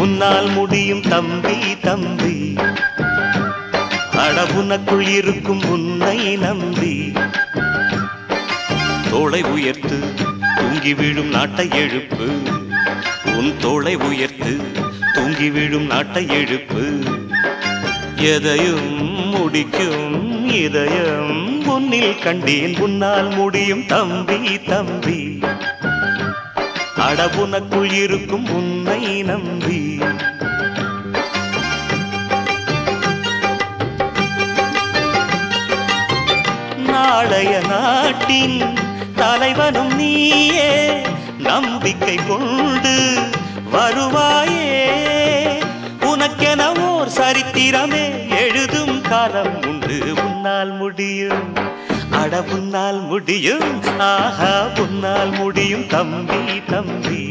உன்னால் முடியும் தம்பி தம்பி, அட உனக்குள் இருக்கும் உன்னை நம்பி. தோளை உயர்த்து தூங்கி விழும் நாட்டை எழுப்பு, உன் தோளை உயர்த்து தூங்கி விழும் நாட்டை எழுப்பு. எதையும் முடிக்கும் இதயம் உன்னில் கண்டேன், உன்னால் முடியும் தம்பி தம்பி, அட உனக்குள் இருக்கும் உன்னை நம்பி. நாளைய நாட்டின் தலைவனும் நீயே, நம்பிக்கை கொண்டு வருவாயே. உனக்கென ஓர் சரித்திரமே எழுதும் காலம் உண்டு, உன்னால் முடியும் அட உன்னால் முடியும், ஆஹா உன்னால் முடியும் தம்பி தம்பி.